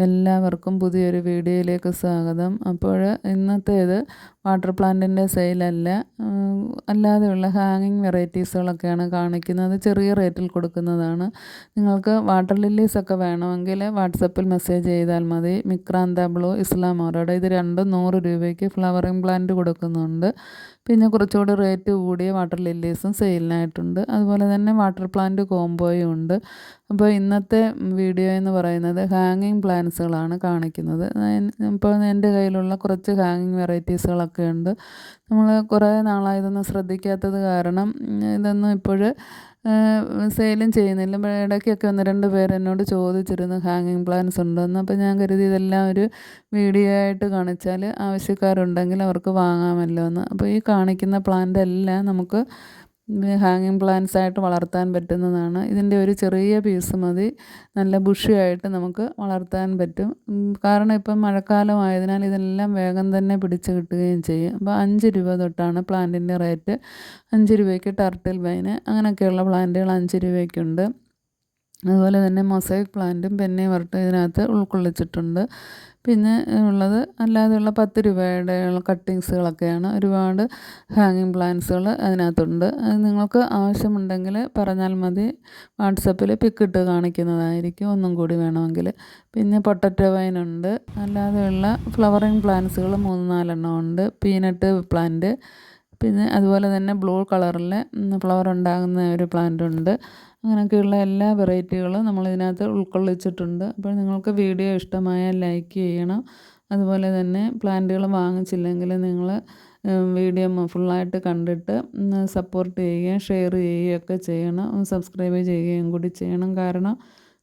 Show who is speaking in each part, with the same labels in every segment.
Speaker 1: എല്ലാവർക്കും പുതിയൊരു വീഡിയോയിലേക്ക് സ്വാഗതം. അപ്പോൾ ഇന്നത്തേത് വാട്ടർ പ്ലാന്റിൻ്റെ സെയിലല്ല, അല്ലാതെയുള്ള ഹാങ്ങിങ് വെറൈറ്റീസുകളൊക്കെയാണ് കാണിക്കുന്നത്. ചെറിയ റേറ്റിൽ കൊടുക്കുന്നതാണ്. നിങ്ങൾക്ക് വാട്ടർ ലില്ലീസൊക്കെ വേണമെങ്കിൽ വാട്സപ്പിൽ മെസ്സേജ് ചെയ്താൽ മതി. മിക്രാന്ത ബ്ലൂ, ഇസ്ലാം ഓറോഡ്, ഇത് രണ്ടും 100 രൂപയ്ക്ക് ഫ്ലവറിങ് പ്ലാന്റ് കൊടുക്കുന്നുണ്ട്. പിന്നെ കുറച്ചുകൂടി റേറ്റ് കൂടിയ വാട്ടർ ലില്ലീസും സെയിലിനായിട്ടുണ്ട്. അതുപോലെ തന്നെ വാട്ടർ പ്ലാന്റ് കോംബോയും ഉണ്ട്. അപ്പോൾ ഇന്നത്തെ വീഡിയോ എന്ന് പറയുന്നത് ഹാങ്ങിങ് പ്ലാന്റ്സുകളാണ് കാണിക്കുന്നത്. ഇപ്പോൾ എൻ്റെ കയ്യിലുള്ള കുറച്ച് ഹാങ്ങിങ് വെറൈറ്റീസുകളൊക്കെ ഉണ്ട്. നമ്മൾ കുറേ നാളായി ഇതൊന്നും ശ്രദ്ധിക്കാത്തത് കാരണം ഇതൊന്നും ഇപ്പോൾ സെയിലും ചെയ്യുന്നില്ല. ഇടയ്ക്കൊക്കെ 1-2 പേർ എന്നോട് ചോദിച്ചിരുന്നു ഹാങ്ങിങ് പ്ലാന്റ്സ് ഉണ്ടോയെന്ന്. അപ്പോൾ ഞാൻ കരുതി ഇതെല്ലാം ഒരു വീഡിയോ ആയിട്ട് കാണിച്ചാൽ ആവശ്യക്കാരുണ്ടെങ്കിൽ അവർക്ക് വാങ്ങാമല്ലോ എന്ന്. അപ്പോൾ ഈ കാണിക്കുന്ന പ്ലാന്റ് എല്ലാം നമുക്ക് ഹാങ്ങിങ് പ്ലാന്റ്സ് ആയിട്ട് വളർത്താൻ പറ്റുന്നതാണ്. ഇതിൻ്റെ ഒരു ചെറിയ പീസ് മതി, നല്ല ബുഷിയായിട്ട് നമുക്ക് വളർത്താൻ പറ്റും. കാരണം ഇപ്പം മഴക്കാലം ആയതിനാൽ ഇതെല്ലാം വേഗം തന്നെ പിടിച്ച് കിട്ടുകയും ചെയ്യും. അപ്പോൾ 5 രൂപ തൊട്ടാണ് പ്ലാന്റിൻ്റെ റേറ്റ്. 5 രൂപയ്ക്ക് ടർട്ടിൽ വൈന് അങ്ങനെയൊക്കെയുള്ള പ്ലാന്റുകൾ 5 രൂപയ്ക്കുണ്ട്. അതുപോലെ തന്നെ മൊസൈക്ക് പ്ലാന്റും പെന്നി വർട്ടും ഇതിനകത്ത് ഉൾക്കൊള്ളിച്ചിട്ടുണ്ട്. പിന്നെ ഉള്ളത് അല്ലാതെയുള്ള 10 രൂപയുടെ കട്ടിങ്സുകളൊക്കെയാണ്. ഒരുപാട് ഹാങ്ങിങ് പ്ലാന്റ്സുകൾ അതിനകത്തുണ്ട്. നിങ്ങൾക്ക് ആവശ്യമുണ്ടെങ്കിൽ പറഞ്ഞാൽ മതി, വാട്സപ്പിൽ പിക്കിട്ട് കാണിക്കുന്നതായിരിക്കും ഒന്നും കൂടി വേണമെങ്കിൽ. പിന്നെ പൊട്ടറ്റോ വൈനുണ്ട്. അല്ലാതെയുള്ള ഫ്ലവറിങ് പ്ലാന്റ്സുകൾ 3-4 എണ്ണം ഉണ്ട്. പീനട്ട് പ്ലാന്റ്, പിന്നെ അതുപോലെ തന്നെ ബ്ലൂ കളറിൽ ഫ്ലവർ ഉണ്ടാകുന്ന ഒരു പ്ലാന്റ് ഉണ്ട്. അങ്ങനെയൊക്കെയുള്ള എല്ലാ വെറൈറ്റികളും നമ്മളിതിനകത്ത് ഉൾക്കൊള്ളിച്ചിട്ടുണ്ട്. അപ്പോൾ നിങ്ങൾക്ക് വീഡിയോ ഇഷ്ടമായാൽ ലൈക്ക് ചെയ്യണം. അതുപോലെ തന്നെ പ്ലാന്റുകൾ വാങ്ങിച്ചില്ലെങ്കിൽ നിങ്ങൾ വീഡിയോ ഫുള്ളായിട്ട് കണ്ടിട്ട് സപ്പോർട്ട് ചെയ്യുകയും ഷെയർ ചെയ്യുകയൊക്കെ ചെയ്യണം. സബ്സ്ക്രൈബ് ചെയ്യുകയും കൂടി ചെയ്യണം. കാരണം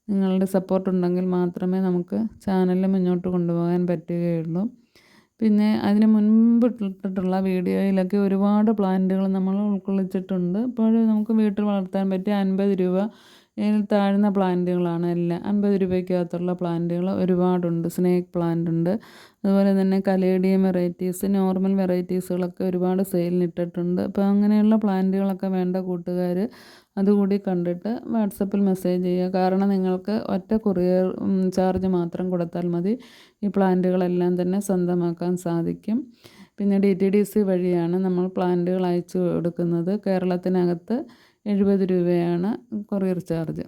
Speaker 1: നിങ്ങളുടെ സപ്പോർട്ട് ഉണ്ടെങ്കിൽ മാത്രമേ നമുക്ക് ചാനൽ മുന്നോട്ട് കൊണ്ടുപോകാൻ പറ്റുകയുള്ളൂ. പിന്നെ അതിന് മുൻപ് ഇട്ടിട്ടുള്ള വീഡിയോയിലൊക്കെ ഒരുപാട് പ്ലാന്റുകൾ നമ്മൾ ഉൾക്കൊള്ളിച്ചിട്ടുണ്ട്. ഇപ്പോൾ നമുക്ക് വീട്ടിൽ വളർത്താൻ പറ്റിയ 50 രൂപ താഴ്ന്ന പ്ലാന്റുകളാണ് എല്ലാം. 50 രൂപയ്ക്കകത്തുള്ള പ്ലാന്റുകൾ ഒരുപാടുണ്ട്. സ്നേക്ക് പ്ലാന്റ് ഉണ്ട്. അതുപോലെ തന്നെ കലേഡിയം വെറൈറ്റീസ്, നോർമൽ വെറൈറ്റീസുകളൊക്കെ ഒരുപാട് സെയിലിനിട്ടിട്ടുണ്ട്. അപ്പോൾ അങ്ങനെയുള്ള പ്ലാന്റുകളൊക്കെ വേണ്ട കൂട്ടുകാർ അതുകൂടി കണ്ടിട്ട് വാട്സപ്പിൽ മെസ്സേജ് ചെയ്യുക. കാരണം നിങ്ങൾക്ക് ഒറ്റ കൊറിയർ ചാർജ് മാത്രം കൊടുത്താൽ മതി ഈ പ്ലാന്റുകളെല്ലാം തന്നെ സ്വന്തമാക്കാൻ സാധിക്കും. പിന്നെ DTDC വഴിയാണ് നമ്മൾ പ്ലാന്റുകൾ അയച്ചു കൊടുക്കുന്നത്. കേരളത്തിനകത്ത് 70 രൂപയാണ് കൊറിയർ ചാർജ്.